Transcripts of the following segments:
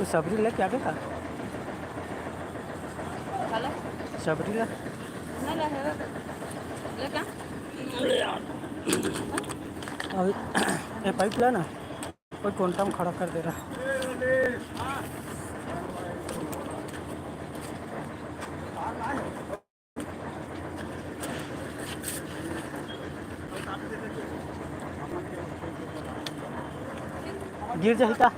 तू सबरीला क्या का सबरीला अभी ये पाइप ला ना कोई कोंटा में खड़ा कर दे रहा। गिर जाए का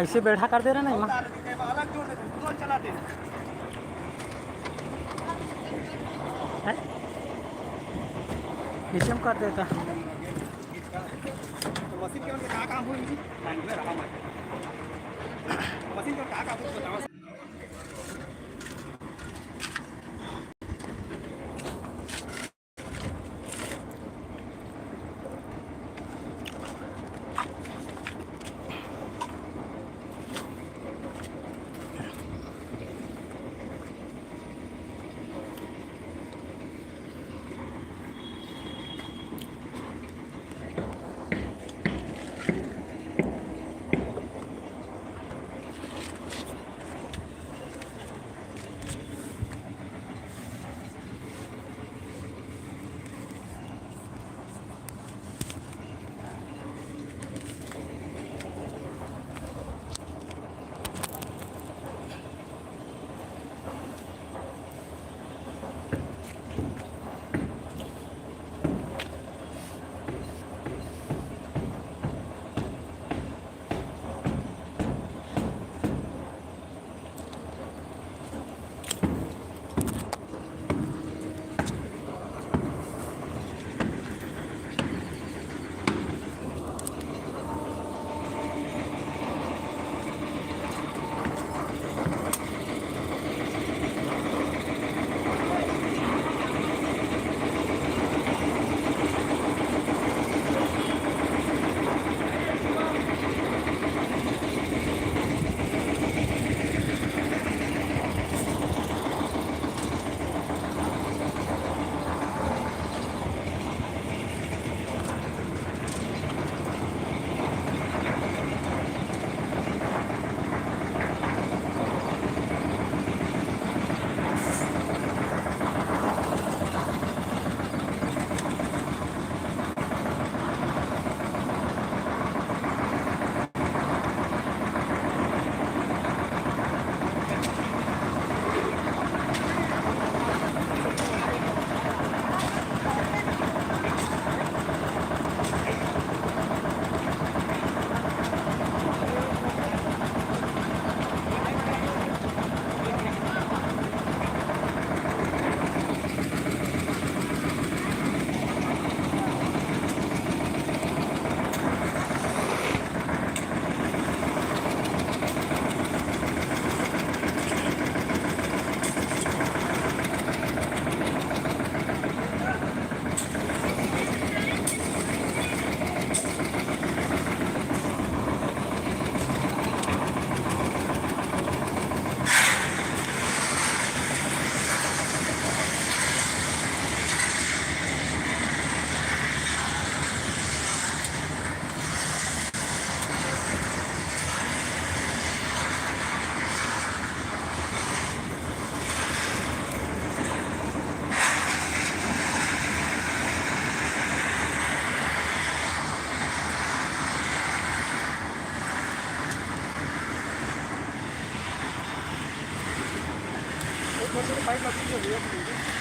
ऐसे बैठा कर दे रहा ना नीचे में कर देता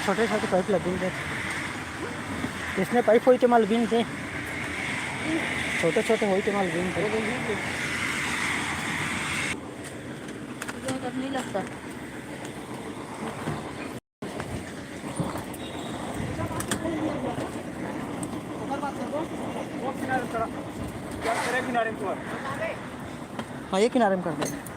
छोटे छोटे पाइप लगेंगे इसने पाइप होते माल बीन थे छोटे छोटे होते माल बीन थे नहीं लगता हाँ ये किनारे में कर दे